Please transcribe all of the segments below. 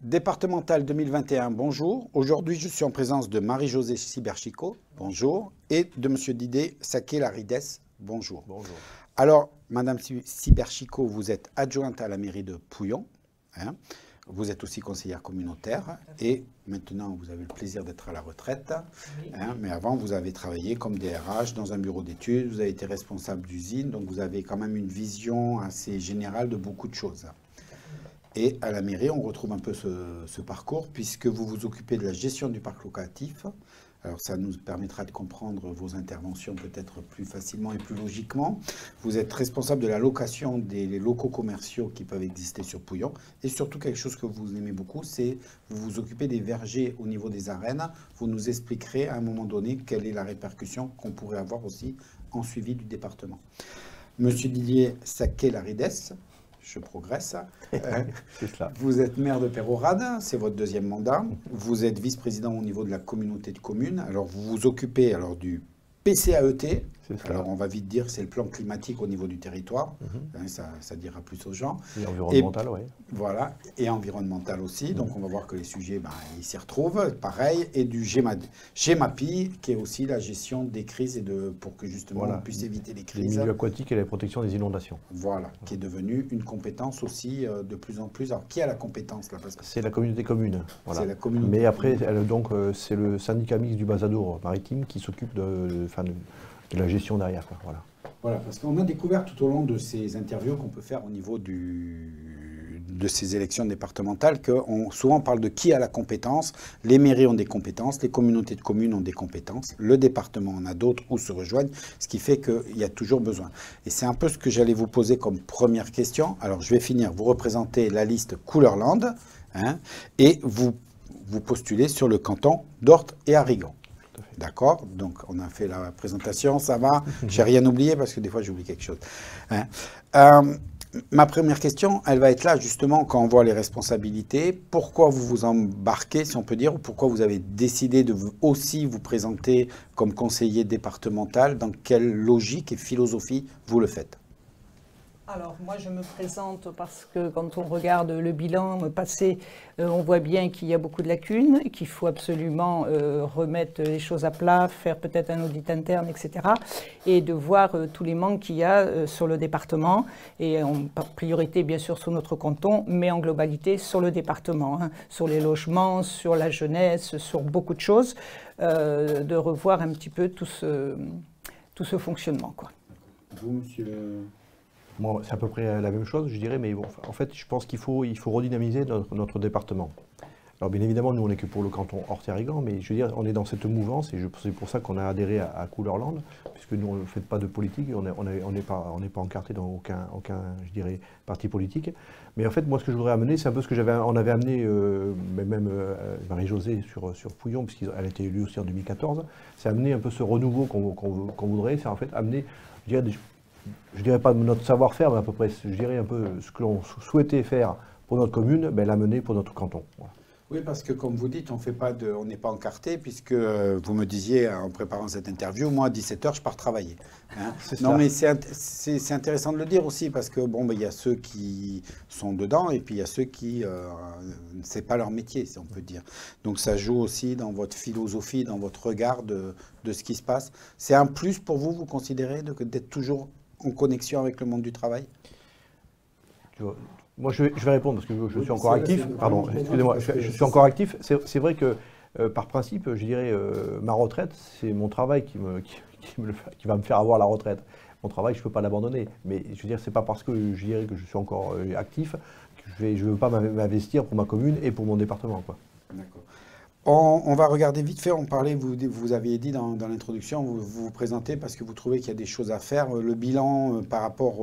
Départemental 2021, bonjour. Aujourd'hui, je suis en présence de Marie-Josée Ciberchico, bonjour, et de M. Didier Saké-Larides, bonjour. Bonjour. Alors, Madame Ciberchico, vous êtes adjointe à la mairie de Pouillon, hein. Vous êtes aussi conseillère communautaire et maintenant, vous avez le plaisir d'être à la retraite. Hein, mais avant, vous avez travaillé comme DRH dans un bureau d'études, vous avez été responsable d'usine, donc vous avez quand même une vision assez générale de beaucoup de choses. Et à la mairie, on retrouve un peu ce parcours puisque vous vous occupez de la gestion du parc locatif. Alors ça nous permettra de comprendre vos interventions peut-être plus facilement et plus logiquement. Vous êtes responsable de la location des locaux commerciaux qui peuvent exister sur Pouillon. Et surtout quelque chose que vous aimez beaucoup, c'est vous vous occupez des vergers au niveau des arènes. Vous nous expliquerez à un moment donné quelle est la répercussion qu'on pourrait avoir aussi en suivi du département. Monsieur Didier Saké-Larides, je progresse. C'est cela. Vous êtes maire de Peyrehorade, c'est votre deuxième mandat. Vous êtes vice-président au niveau de la communauté de communes. Alors, vous vous occupez alors du PCAET. Alors, on va vite dire c'est le plan climatique au niveau du territoire. Ça dira plus aux gens. Et environnemental, oui. Voilà, et environnemental aussi. Donc, on va voir que les sujets, ils s'y retrouvent. Pareil. Et du GEMAPI, qui est aussi la gestion des crises et pour que justement on puisse éviter les crises. Les milieux aquatiques et la protection des inondations. Voilà, qui est devenue une compétence aussi de plus en plus. Alors, qui a la compétence là? C'est la communauté commune. Voilà. C'est la communauté. Mais après, c'est le syndicat mixte du Bazadour maritime qui s'occupe de la gestion derrière. Voilà. Voilà, parce qu'on a découvert tout au long de ces interviews qu'on peut faire au niveau de ces élections départementales qu'on souvent parle de qui a la compétence. Les mairies ont des compétences, les communautés de communes ont des compétences, le département en a d'autres ou se rejoignent, ce qui fait qu'il y a toujours besoin. Et c'est un peu ce que j'allais vous poser comme première question. Alors je vais finir, vous représentez la liste Couleur-Land, hein, et vous postulez sur le canton d'Orthe et Arrigon. D'accord, donc on a fait la présentation, ça va. J'ai rien oublié parce que des fois j'oublie quelque chose. Hein. Ma première question, elle va être là justement quand on voit les responsabilités. Pourquoi vous vous embarquez, si on peut dire, ou pourquoi vous avez décidé de aussi vous présenter comme conseiller départemental? Dans quelle logique et philosophie vous le faites? Alors, moi, je me présente parce que quand on regarde le bilan passé, on voit bien qu'il y a beaucoup de lacunes, qu'il faut absolument remettre les choses à plat, faire peut-être un audit interne, etc. Et de voir tous les manques qu'il y a sur le département, et en priorité, bien sûr, sur notre canton, mais en globalité sur le département, hein, sur les logements, sur la jeunesse, sur beaucoup de choses, de revoir un petit peu tout ce fonctionnement, quoi. Vous, monsieur... Moi, c'est à peu près la même chose, je dirais, mais bon, en fait, je pense qu'il faut redynamiser notre département. Alors, bien évidemment, nous, on n'est que pour le canton Orthe-et-Arrigon, mais je veux dire, on est dans cette mouvance, et c'est pour ça qu'on a adhéré à Couleur-Land, puisque nous, on ne fait pas de politique, on n'est pas encarté dans aucun, je dirais, parti politique. Mais en fait, moi, ce que je voudrais amener, c'est un peu ce que on avait amené, même Marie-Josée sur Pouillon, puisqu'elle a été élue aussi en 2014, c'est amener un peu ce renouveau qu'on voudrait, c'est en fait amener, je dirais pas notre savoir-faire, mais à peu près, je dirais un peu ce que l'on souhaitait faire pour notre commune, l'amener pour notre canton. Voilà. Oui, parce que comme vous dites, on n'est pas encarté, puisque vous me disiez en préparant cette interview, moi à 17h, je pars travailler. Hein. Non, mais c'est intéressant de le dire aussi, parce que bon, il y a ceux qui sont dedans, et puis il y a ceux qui c'est pas leur métier, si on peut dire. Donc ça joue aussi dans votre philosophie, dans votre regard de ce qui se passe. C'est un plus pour vous, vous considérez, d'être toujours en connexion avec le monde du travail? Moi, je vais répondre parce que je suis encore actif. Pardon, excusez-moi, je suis encore actif. C'est vrai que, par principe, je dirais, ma retraite, c'est mon travail qui va me faire avoir la retraite. Mon travail, je ne peux pas l'abandonner. Mais je veux dire, c'est pas parce que je dirais que je suis encore actif que je ne veux pas m'investir pour ma commune et pour mon département, quoi. D'accord. On va regarder vite fait, on parlait, vous aviez dit dans l'introduction, vous vous présentez parce que vous trouvez qu'il y a des choses à faire. Le bilan par rapport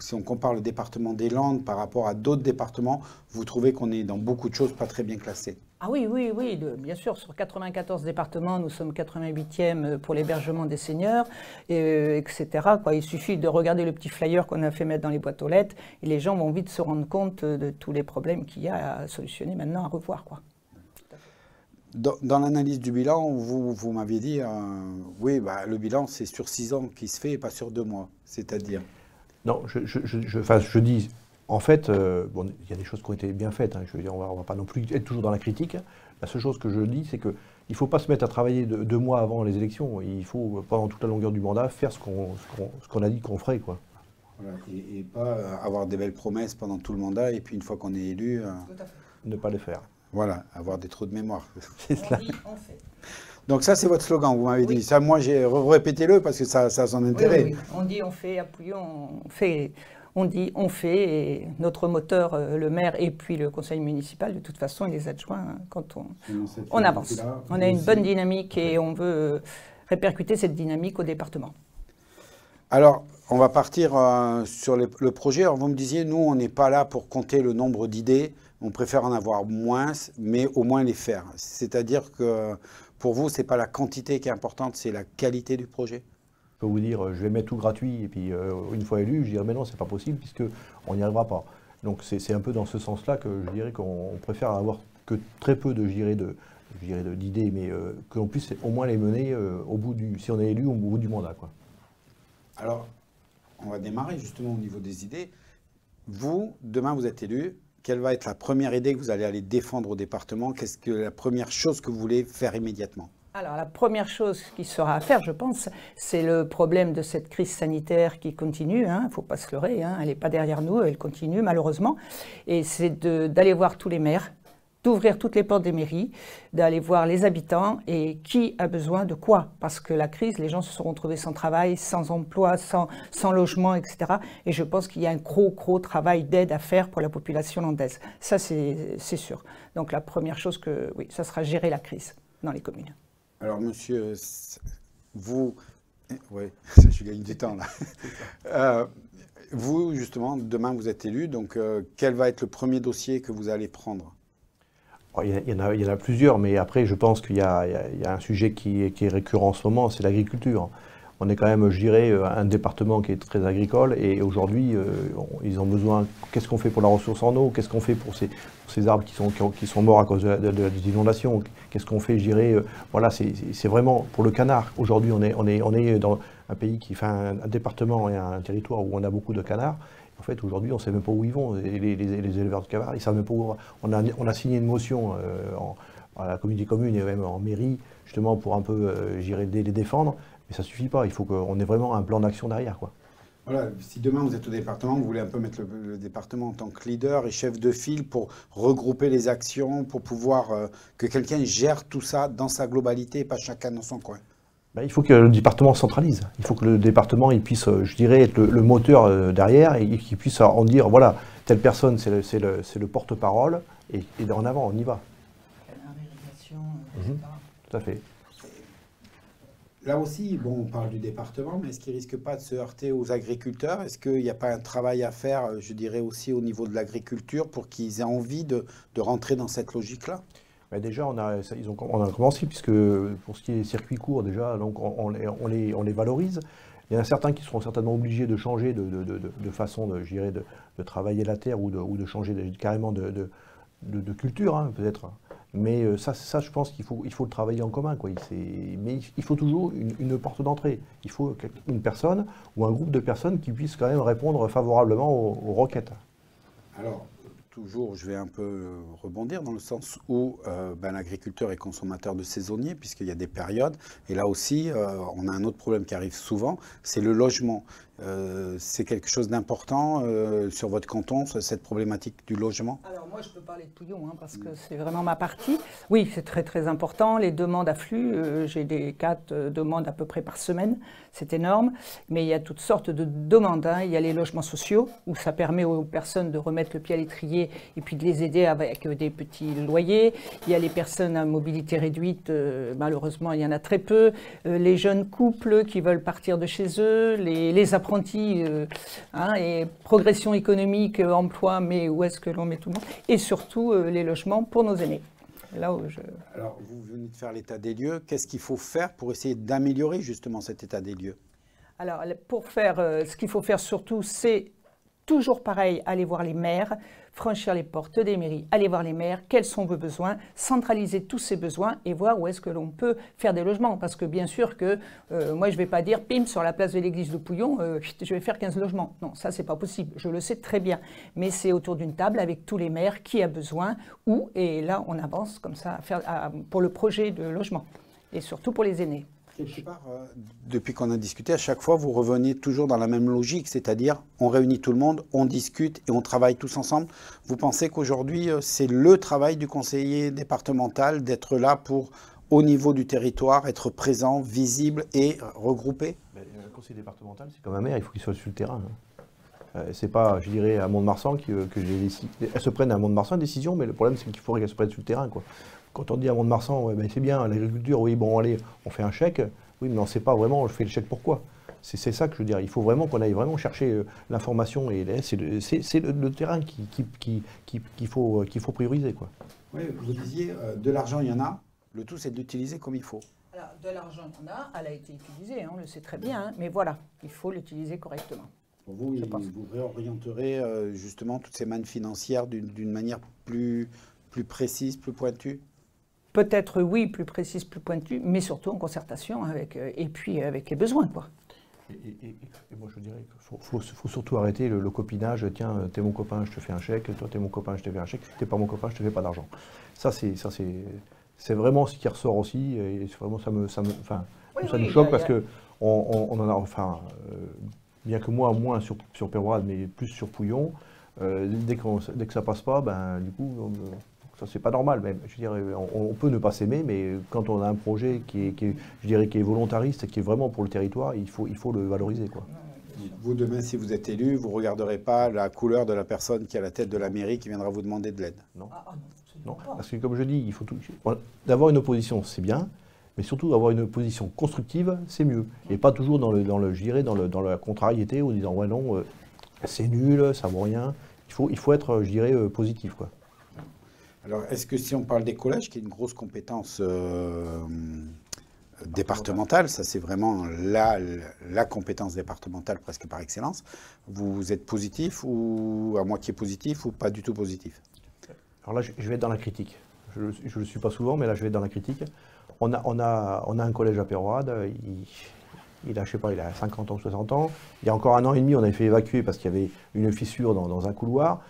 si on compare le département des Landes par rapport à d'autres départements, vous trouvez qu'on est dans beaucoup de choses pas très bien classées? Ah oui, oui, oui, bien sûr, sur 94 départements, nous sommes 88e pour l'hébergement des seniors, etc. Il suffit de regarder le petit flyer qu'on a fait mettre dans les boîtes aux lettres et les gens vont vite se rendre compte de tous les problèmes qu'il y a à solutionner maintenant, à revoir, quoi. Dans l'analyse du bilan, vous m'aviez dit, oui, le bilan, c'est sur 6 ans qu'il se fait et pas sur 2 mois. C'est-à-dire? Non, je dis, En fait, bon, il y a des choses qui ont été bien faites, hein, je veux dire, on va pas non plus être toujours dans la critique. La seule chose que je dis, c'est qu'il ne faut pas se mettre à travailler 2 mois avant les élections. Il faut, pendant toute la longueur du mandat, faire ce qu'on a dit qu'on ferait, quoi. Voilà, et pas avoir des belles promesses pendant tout le mandat, et puis une fois qu'on est élu, Ne pas les faire. voilà, avoir des trous de mémoire. On dit, on fait. Donc ça, c'est votre slogan, vous m'avez dit. Ça, moi, j'ai répétez-le parce que ça a son intérêt. Oui. On dit, on fait, à Pouillon, on fait. On dit, on fait, et notre moteur, le maire et puis le conseil municipal, de toute façon, et les adjoints, quand on avance. On a une bonne dynamique et on veut répercuter cette dynamique au département. Alors, on va partir sur le projet. Alors, vous me disiez, nous, on n'est pas là pour compter le nombre d'idées. On préfère en avoir moins, mais au moins les faire. C'est-à-dire que pour vous, ce n'est pas la quantité qui est importante, c'est la qualité du projet. Je peux vous dire, je vais mettre tout gratuit, et puis une fois élu, je dirais, mais non, c'est pas possible, puisqu'on n'y arrivera pas. Donc c'est un peu dans ce sens-là que je dirais qu'on préfère avoir que très peu d'idées, mais que l'on puisse au moins les mener si on est élu, au bout du mandat, quoi. Alors, on va démarrer justement au niveau des idées. Vous, demain, vous êtes élu. Quelle va être la première idée que vous allez aller défendre au département? Qu'est-ce que la première chose que vous voulez faire immédiatement? Alors, la première chose qui sera à faire, je pense, c'est le problème de cette crise sanitaire qui continue. Il ne faut pas se leurrer, elle n'est pas derrière nous, elle continue malheureusement. Et c'est d'aller voir tous les maires, d'ouvrir toutes les portes des mairies, d'aller voir les habitants et qui a besoin de quoi. Parce que la crise, les gens se sont retrouvés sans travail, sans emploi, sans logement, etc. Et je pense qu'il y a un gros travail d'aide à faire pour la population landaise. Ça, c'est sûr. Donc la première chose, oui, ça sera gérer la crise dans les communes. Alors, monsieur, vous... Oui, je gagne du temps, là. Vous, justement, demain, vous êtes élu. Donc, quel va être le premier dossier que vous allez prendre? Il y en a plusieurs, mais après, je pense qu'il y a un sujet qui est récurrent en ce moment, c'est l'agriculture. On est quand même, je dirais, un département qui est très agricole, et aujourd'hui, ils ont besoin... Qu'est-ce qu'on fait pour la ressource en eau? Qu'est-ce qu'on fait pour ces arbres qui sont morts à cause des inondations? Qu'est-ce qu'on fait, je dirais, voilà, c'est vraiment pour le canard. Aujourd'hui, on est dans un pays un département et un territoire où on a beaucoup de canards. En fait, aujourd'hui, on ne sait même pas où ils vont, les éleveurs de canards, ils ne savent même pas où... On a signé une motion à la communauté commune et même en mairie, justement, pour un peu, les défendre. Mais ça ne suffit pas, il faut qu'on ait vraiment un plan d'action derrière, quoi. Voilà, si demain vous êtes au département, vous voulez un peu mettre le département en tant que leader et chef de file pour regrouper les actions, pour pouvoir que quelqu'un gère tout ça dans sa globalité et pas chacun dans son coin. Ben, il faut que le département centralise. Il faut que le département il puisse, je dirais, être le moteur derrière et qu'il puisse en dire, voilà, telle personne, c'est le porte-parole et en avant, on y va. Tout à fait. Là aussi, bon, on parle du département, mais est-ce qu'il ne risque pas de se heurter aux agriculteurs? Est-ce qu'il n'y a pas un travail à faire, je dirais aussi au niveau de l'agriculture, pour qu'ils aient envie de rentrer dans cette logique-là? Ben déjà, on a commencé, puisque pour ce qui est circuits courts, déjà, donc on les valorise. Il y en a certains qui seront certainement obligés de changer de façon, je dirais, de travailler la terre ou de changer carrément de culture, hein, peut-être. Mais ça, je pense qu'il faut le travailler en commun, quoi. Mais il faut toujours une porte d'entrée. Il faut une personne ou un groupe de personnes qui puissent quand même répondre favorablement aux requêtes. Alors, toujours, je vais un peu rebondir dans le sens où l'agriculteur est consommateur de saisonniers, puisqu'il y a des périodes. Et là aussi, on a un autre problème qui arrive souvent, c'est le logement. C'est quelque chose d'important sur votre canton, cette problématique du logement? Alors moi, je peux parler de Pouillon, parce que c'est vraiment ma partie. Oui, c'est très important. Les demandes affluent. J'ai des 4 demandes à peu près par semaine. C'est énorme. Mais il y a toutes sortes de demandes. Il y a les logements sociaux, où ça permet aux personnes de remettre le pied à l'étrier et puis de les aider avec des petits loyers. Il y a les personnes à mobilité réduite. Malheureusement, il y en a très peu. Les jeunes couples qui veulent partir de chez eux. Les apprentis, et progression économique, emploi, mais où est-ce que l'on met tout le monde? Et surtout, les logements pour nos aînés. Là où Alors, vous venez de faire l'état des lieux. Qu'est-ce qu'il faut faire pour essayer d'améliorer justement cet état des lieux? Alors, pour faire, ce qu'il faut faire surtout, c'est toujours pareil, aller voir les maires, franchir les portes des mairies, aller voir les maires, quels sont vos besoins, centraliser tous ces besoins et voir où est-ce que l'on peut faire des logements. Parce que bien sûr que moi, je ne vais pas dire, pim, sur la place de l'église de Pouillon, je vais faire 15 logements. Non, ça, c'est pas possible. Je le sais très bien. Mais c'est autour d'une table avec tous les maires qui a besoin, où, et là, on avance comme ça pour le projet de logement. Et surtout pour les aînés. Quelque part, depuis qu'on a discuté, à chaque fois, vous revenez toujours dans la même logique, c'est-à-dire on réunit tout le monde, on discute et on travaille tous ensemble. Vous pensez qu'aujourd'hui, c'est le travail du conseiller départemental d'être là pour, au niveau du territoire, être présent, visible et regroupé? Le conseiller départemental, c'est comme un maire, il faut qu'il soit sur le terrain. C'est pas, je dirais, à Mont-de-Marsan elles se prennent à Mont-de-Marsan une décision, mais le problème, c'est qu'il faudrait qu'elles se prennent sur le terrain, quoi. Quand on dit à Mont-de-Marsan, ouais, ben c'est bien, l'agriculture, oui, bon, allez, on fait un chèque. Oui, mais on ne sait pas vraiment, je fais le chèque pourquoi. C'est ça que je veux dire. Il faut vraiment qu'on aille vraiment chercher l'information. Et c'est le terrain qu'il faut prioriser, quoi. Oui, vous disiez, de l'argent, il y en a. Le tout, c'est de l'utiliser comme il faut. Alors, de l'argent, il y en a. Elle a été utilisée, hein, on le sait très bien. Hein, mais voilà, il faut l'utiliser correctement. Pour vous, vous réorienterez justement toutes ces mannes financières d'une manière plus précise, plus pointue? Peut-être oui, plus précise, plus pointue, mais surtout en concertation avec, et puis avec les besoins, quoi. Et moi je dirais qu'il faut surtout arrêter le copinage. Tiens, t'es mon copain, je te fais un chèque. Toi, t'es mon copain, je te fais un chèque. T'es pas mon copain, je te fais pas d'argent. C'est vraiment ce qui ressort aussi. Et vraiment ça nous choque parce que on en a, enfin, bien que moi moins sur Péroade, mais plus sur Pouillon. Dès que ça passe pas, ben du coup. Ça, c'est pas normal, même. Je dirais, on peut ne pas s'aimer, mais quand on a un projet qui est volontariste, qui est vraiment pour le territoire, il faut le valoriser, quoi. Vous, demain, si vous êtes élu, vous ne regarderez pas la couleur de la personne qui est à la tête de la mairie qui viendra vous demander de l'aide? Non. Non, parce que comme je dis, d'avoir une opposition, c'est bien, mais surtout avoir une opposition constructive, c'est mieux. Et pas toujours dans la contrariété, en disant, ouais non, c'est nul, ça vaut rien. Il faut être, je dirais, positif, quoi. Alors, est-ce que si on parle des collèges, qui est une grosse compétence départementale, ça c'est vraiment la compétence départementale presque par excellence, vous êtes positif ou à moitié positif ou pas du tout positif? Alors là, je vais être dans la critique. Je ne le suis pas souvent, mais là, je vais être dans la critique. On a un collège à Péroade, il a 50 ans, 60 ans. Il y a encore 1 an et demi, on avait fait évacuer parce qu'il y avait une fissure dans un couloir.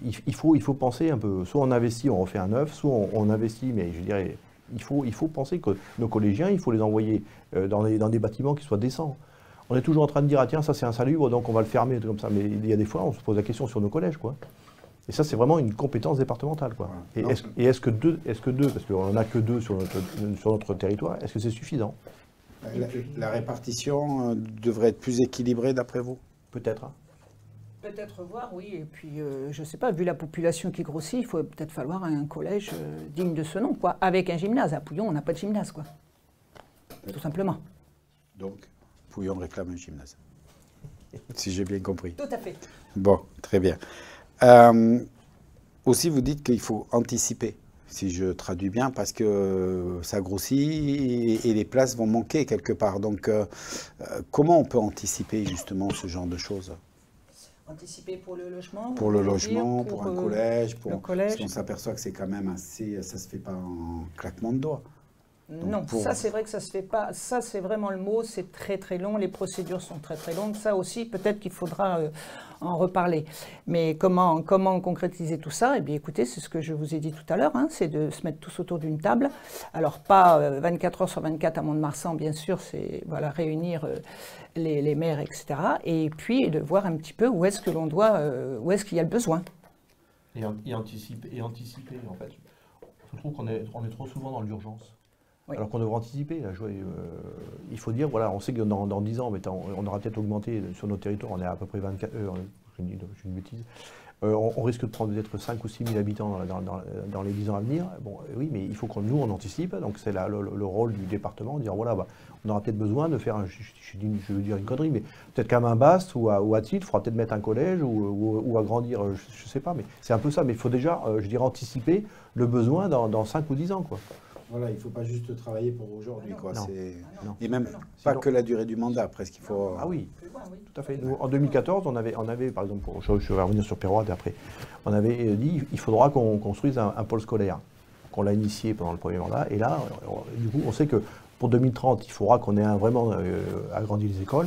Il faut penser un peu, soit on investit, on refait un neuf, soit on investit, mais je dirais, il faut penser que nos collégiens, il faut les envoyer dans des bâtiments qui soient décents. On est toujours en train de dire, ah tiens, ça c'est insalubre, donc on va le fermer, comme ça, mais il y a des fois, on se pose la question sur nos collèges, quoi. Et ça, c'est vraiment une compétence départementale, quoi. Et est-ce que deux, parce qu'on n'en a que 2 sur notre territoire, est-ce que c'est suffisant? La répartition devrait être plus équilibrée d'après vous? Peut-être, hein. Peut-être voir, oui, et puis je ne sais pas, vu la population qui grossit, il faut peut-être falloir un collège digne de ce nom, quoi, avec un gymnase. À Pouillon, on n'a pas de gymnase, quoi, tout simplement. Donc, Pouillon réclame un gymnase, si j'ai bien compris. Tout à fait. Bon, très bien. Aussi, vous dites qu'il faut anticiper, si je traduis bien, parce que ça grossit et les places vont manquer quelque part. Donc, comment on peut anticiper justement ce genre de choses? Anticiper pour le logement? Pour le logement, pour un collège, collège. Parce qu'on s'aperçoit que c'est quand même assez, ça se fait pas en claquement de doigts. Non, ça c'est vrai que ça se fait pas. Ça c'est vraiment le mot, c'est très très long, les procédures sont très très longues. Ça aussi, peut-être qu'il faudra en reparler. Mais comment concrétiser tout ça? Eh bien écoutez, c'est ce que je vous ai dit tout à l'heure, hein, c'est de se mettre tous autour d'une table. Alors pas 24 heures sur 24 à Mont-de-Marsan, bien sûr, c'est voilà, réunir les maires, etc. Et puis de voir un petit peu où est-ce que l'on doit, où est-ce qu'il y a le besoin. Et anticiper, en fait. Je trouve qu'on est trop souvent dans l'urgence. Oui. Alors qu'on devrait anticiper. Là, il faut dire, voilà, on sait que dans 10 ans, on aura peut-être augmenté sur notre territoire, on est à peu près 24, je dis une bêtise, on risque de prendre peut-être 5 ou 6 000 habitants dans les 10 ans à venir. Bon, oui, mais il faut que nous, on anticipe, donc c'est le rôle du département, de dire, voilà, on aura peut-être besoin de faire, je veux dire une connerie, mais peut-être qu'à Main-Basse ou à Tite, il faudra peut-être mettre un collège ou agrandir, je ne sais pas, mais c'est un peu ça, mais il faut déjà, je dirais, anticiper le besoin dans 5 ou 10 ans, quoi. Voilà, il ne faut pas juste travailler pour aujourd'hui. Ah non. Non. Et même Non. pas Sinon- que la durée du mandat, presque. Il faut... Ah oui, Plus loin, oui. tout à fait. Nous, en 2014, on avait par exemple, je vais revenir sur Péroide après, on avait dit il faudra qu'on construise un pôle scolaire. On l'a initié pendant le premier mandat. Et là, du coup, on sait que pour 2030, il faudra qu'on ait vraiment agrandi les écoles.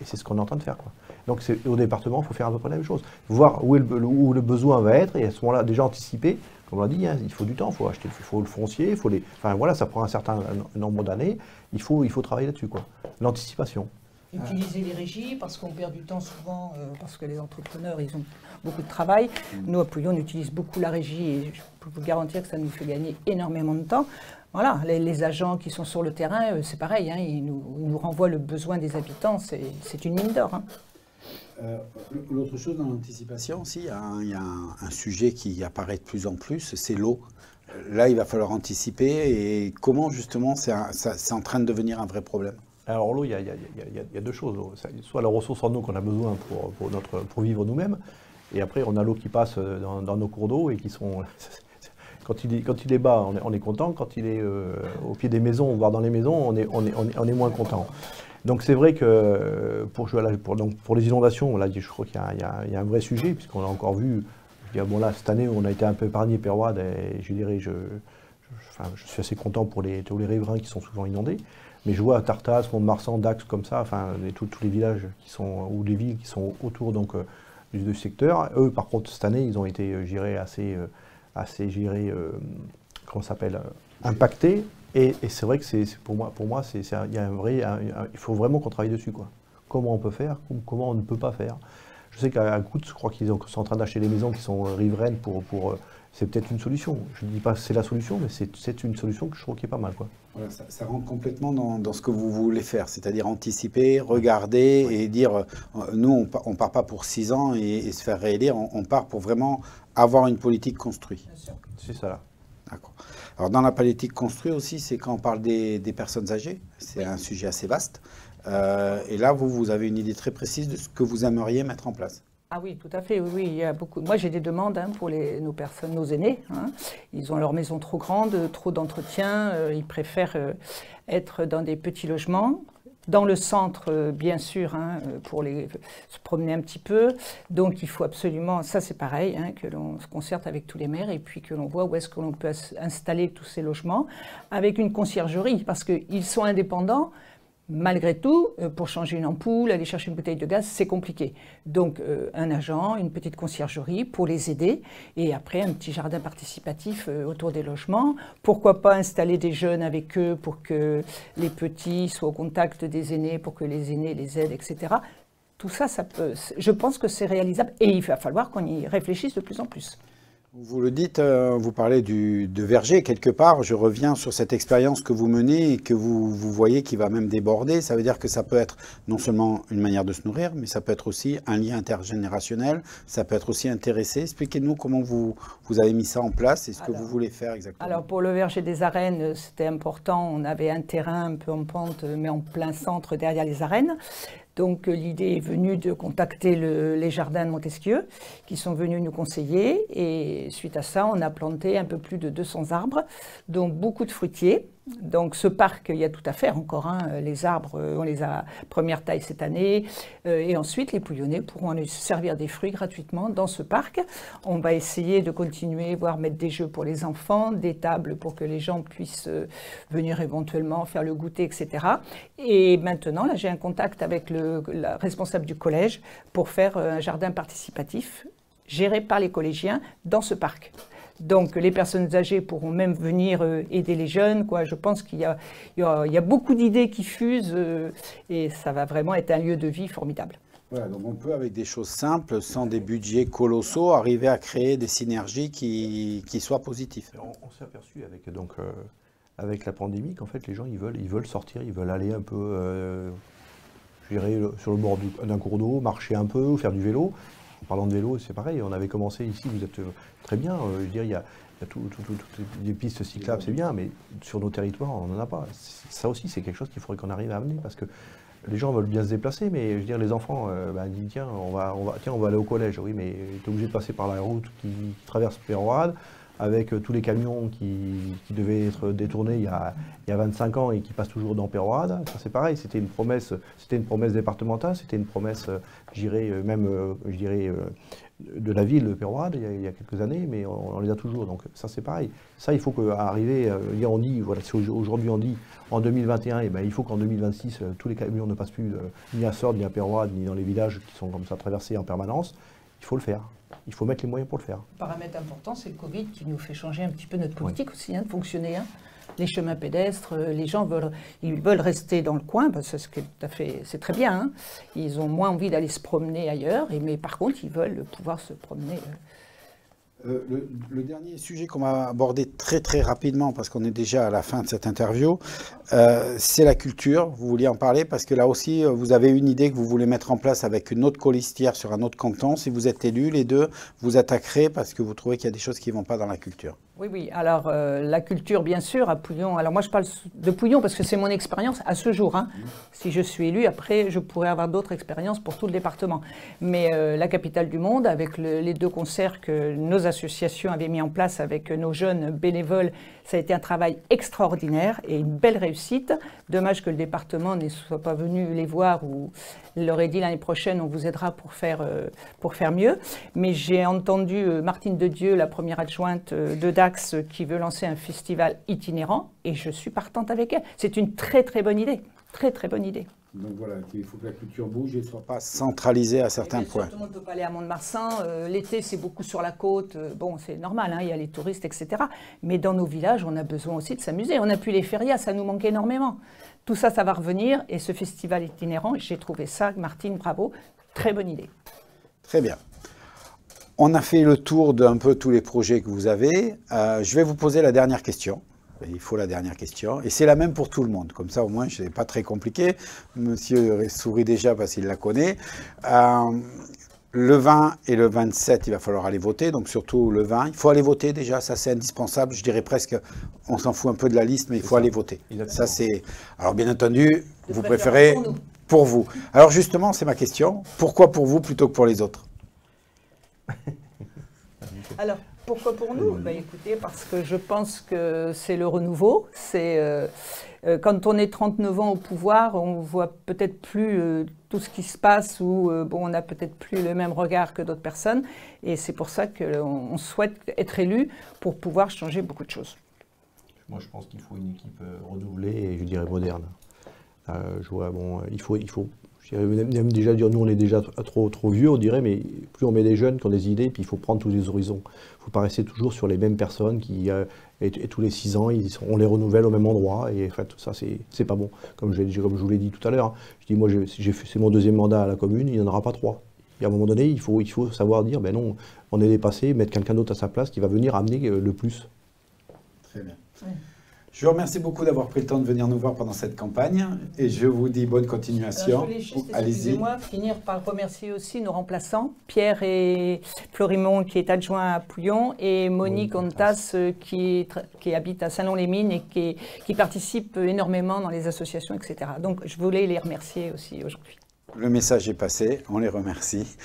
Et c'est ce qu'on est en train de faire, quoi. Donc au département, il faut faire à peu près la même chose. Voir où le besoin va être et à ce moment-là, déjà anticiper. Comme on l'a dit, hein, il faut du temps, il faut acheter, il faut le foncier, il faut les... Enfin voilà, ça prend un certain nombre d'années. Il faut travailler là-dessus, quoi. L'anticipation. Utiliser les régies, parce qu'on perd du temps souvent, parce que les entrepreneurs, ils ont beaucoup de travail. Nous, à Pouillon, on utilise beaucoup la régie et je peux vous garantir que ça nous fait gagner énormément de temps. Voilà, les agents qui sont sur le terrain, c'est pareil, hein, ils nous renvoient le besoin des habitants, c'est une mine d'or. Hein. L'autre chose dans l'anticipation aussi, il y a un sujet qui apparaît de plus en plus, c'est l'eau. Là, il va falloir anticiper et comment justement c'est en train de devenir un vrai problème. Alors l'eau, il y a deux choses. Soit la ressource en eau qu'on a besoin pour vivre nous-mêmes, et après on a l'eau qui passe dans nos cours d'eau et qui sont... Quand il est bas, on est content. Quand il est au pied des maisons, voire dans les maisons, on est moins content. Donc c'est vrai que pour les inondations, là, je crois qu'il y a un vrai sujet, puisqu'on a encore vu, bon là, cette année, on a été un peu épargné Péroide, et je dirais, je suis assez content pour tous les riverains qui sont souvent inondés. Mais je vois à Tartas, Mont-de-Marsan, Dax, comme ça, enfin, tous les villages ou les villes qui sont autour donc, du secteur. Eux, par contre, cette année, ils ont été, je dirais, assez comment ça s'appelle, impactés. Et c'est vrai que pour moi, il y a il faut vraiment qu'on travaille dessus, quoi. Comment on peut faire, comment on ne peut pas faire. Je sais qu'à Coutts, je crois qu'ils sont en train d'acheter des maisons qui sont riveraines c'est peut-être une solution. Je ne dis pas que c'est la solution, mais c'est une solution que je trouve qui est pas mal, quoi. Voilà, ça rentre complètement dans ce que vous voulez faire, c'est-à-dire anticiper, regarder et dire, nous, on ne part pas pour 6 ans et se faire réélire, on part pour vraiment avoir une politique construite. C'est ça, là. D'accord. Alors, dans la politique construite aussi, c'est quand on parle des personnes âgées, c'est un sujet assez vaste. Et là, vous avez une idée très précise de ce que vous aimeriez mettre en place. Ah oui, tout à fait, oui, il y a beaucoup. Moi, j'ai des demandes pour nos aînés. Hein. Ils ont leur maison trop grande, trop d'entretien. Ils préfèrent être dans des petits logements. Dans le centre, bien sûr, hein, pour se promener un petit peu. Donc, il faut absolument, ça c'est pareil, hein, que l'on se concerte avec tous les maires et puis que l'on voit où est-ce que l'on peut installer tous ces logements avec une conciergerie, parce qu'ils sont indépendants. Malgré tout, pour changer une ampoule, aller chercher une bouteille de gaz, c'est compliqué. Donc, un agent, une petite conciergerie pour les aider. Et après, un petit jardin participatif autour des logements. Pourquoi pas installer des jeunes avec eux pour que les petits soient au contact des aînés, pour que les aînés les aident, etc. Tout ça, je pense que c'est réalisable. Et il va falloir qu'on y réfléchisse de plus en plus. Vous le dites, vous parlez de verger quelque part. Je reviens sur cette expérience que vous menez et que vous voyez qui va même déborder. Ça veut dire que ça peut être non seulement une manière de se nourrir, mais ça peut être aussi un lien intergénérationnel. Ça peut être aussi intéressé. Expliquez-nous comment vous avez mis ça en place et ce que vous voulez faire exactement. Alors pour le verger des arènes, c'était important. On avait un terrain un peu en pente, mais en plein centre derrière les arènes. Donc l'idée est venue de contacter les jardins de Montesquieu qui sont venus nous conseiller et suite à ça, on a planté un peu plus de 200 arbres, dont beaucoup de fruitiers. Donc ce parc, il y a tout à faire encore. Hein. Les arbres, on les a première taille cette année. Et ensuite, les Pouillonnais pourront aller se servir des fruits gratuitement dans ce parc. On va essayer de continuer, voire mettre des jeux pour les enfants, des tables pour que les gens puissent venir éventuellement faire le goûter, etc. Et maintenant, là, j'ai un contact avec la responsable du collège pour faire un jardin participatif géré par les collégiens dans ce parc. Donc les personnes âgées pourront même venir aider les jeunes, quoi. Je pense qu'il y a beaucoup d'idées qui fusent et ça va vraiment être un lieu de vie formidable. Voilà, donc on peut avec des choses simples, sans des budgets colossaux, arriver à créer des synergies qui soient positives. On s'est aperçu avec la pandémie qu'en fait les gens ils veulent sortir, ils veulent aller un peu je dirais, sur le bord d'un cours d'eau, marcher un peu ou faire du vélo. En parlant de vélo, c'est pareil, on avait commencé ici, vous êtes très bien, je veux dire, il y a toutes les pistes cyclables, c'est bien, mais sur nos territoires, on n'en a pas. Ça aussi, c'est quelque chose qu'il faudrait qu'on arrive à amener, parce que les gens veulent bien se déplacer, mais je veux dire, les enfants disent, tiens, on va aller au collège, oui, mais tu es obligé de passer par la route qui traverse Péroide, avec tous les camions qui devaient être détournés il y a 25 ans et qui passent toujours dans Peyrehorade. Ça c'est pareil, c'était une promesse départementale, c'était une promesse, je dirais, de la ville de Peyrehorade il y a quelques années, mais on les a toujours. Donc ça c'est pareil. Ça il faut arriver, on dit, voilà, si aujourd'hui on dit en 2021, et ben, il faut qu'en 2026 tous les camions ne passent plus ni à Sordes, ni à Peyrehorade, ni dans les villages qui sont comme ça traversés en permanence. Il faut le faire. Il faut mettre les moyens pour le faire. Un paramètre important, c'est le Covid qui nous fait changer un petit peu notre politique aussi, de fonctionner. Les chemins pédestres, les gens veulent rester dans le coin, parce que c'est très bien. Hein. Ils ont moins envie d'aller se promener ailleurs, mais par contre, ils veulent pouvoir se promener. Le dernier sujet qu'on va aborder très très rapidement, parce qu'on est déjà à la fin de cette interview, c'est la culture. Vous vouliez en parler parce que là aussi, vous avez une idée que vous voulez mettre en place avec une autre colistière sur un autre canton. Si vous êtes élus, les deux, vous attaquerez parce que vous trouvez qu'il y a des choses qui ne vont pas dans la culture. Oui, oui. Alors, la culture, bien sûr, à Pouillon. Alors, moi, je parle de Pouillon parce que c'est mon expérience à ce jour. Hein. Si je suis élue, après, je pourrais avoir d'autres expériences pour tout le département. Mais la capitale du monde, avec les deux concerts que nos associations avaient mis en place avec nos jeunes bénévoles, ça a été un travail extraordinaire et une belle réussite. Dommage que le département ne soit pas venu les voir ou leur ait dit l'année prochaine, on vous aidera pour faire mieux. Mais j'ai entendu Martine de Dieu, la première adjointe de Dax, qui veut lancer un festival itinérant et je suis partante avec elle. C'est une très très bonne idée, très très bonne idée. Donc voilà, il faut que la culture bouge et ne soit pas centralisée à certains points. Tout le monde ne peut pas aller à Mont-de-Marsan. L'été, c'est beaucoup sur la côte. Bon, c'est normal, hein, il y a les touristes, etc. Mais dans nos villages, on a besoin aussi de s'amuser. On n'a plus les férias, ça nous manque énormément. Tout ça, ça va revenir. Et ce festival itinérant, j'ai trouvé ça, Martine, bravo, très bonne idée. Très bien. On a fait le tour d'un peu tous les projets que vous avez. Je vais vous poser la dernière question. Il faut la dernière question. Et c'est la même pour tout le monde. Comme ça, au moins, ce n'est pas très compliqué. Monsieur sourit déjà parce qu'il la connaît. Le 20 et le 27, il va falloir aller voter. Donc, surtout le 20. Il faut aller voter déjà. Ça, c'est indispensable. Je dirais presque, on s'en fout un peu de la liste, mais il faut aller voter. Ça, c'est... Alors, bien entendu, vous préférez pour vous. Alors, justement, c'est ma question. Pourquoi pour vous plutôt que pour les autres? Alors, pourquoi pour nous? Écoutez, parce que je pense que c'est le renouveau. Quand on est 39 ans au pouvoir, on voit peut-être plus tout ce qui se passe ou on n'a peut-être plus le même regard que d'autres personnes. Et c'est pour ça qu'on souhaite être élu pour pouvoir changer beaucoup de choses. Moi, je pense qu'il faut une équipe renouvelée et je dirais moderne. Il faut je dirais même déjà dire, nous on est déjà trop vieux, on dirait, mais plus on met des jeunes qui ont des idées, puis il faut prendre tous les horizons. Il ne faut pas rester toujours sur les mêmes personnes et tous les 6 ans, on les renouvelle au même endroit, et en fait, ça c'est pas bon. Comme je vous l'ai dit tout à l'heure, je dis, moi c'est mon 2e mandat à la commune, il n'y en aura pas 3. Et à un moment donné, il faut savoir dire, ben non, on est dépassé, mettre quelqu'un d'autre à sa place qui va venir amener le plus. Très bien. Oui. Je vous remercie beaucoup d'avoir pris le temps de venir nous voir pendant cette campagne et je vous dis bonne continuation. Je voulais juste, excusez-moi, finir par remercier aussi nos remplaçants, Pierre et Florimond qui est adjoint à Pouillon et Monique Ontas qui habite à Saint-Lon-les-Mines et qui participe énormément dans les associations, etc. Donc je voulais les remercier aussi aujourd'hui. Le message est passé, on les remercie.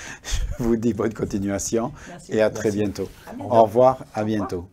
Je vous dis bonne continuation. Merci. Et à très bientôt. Au revoir, à bientôt.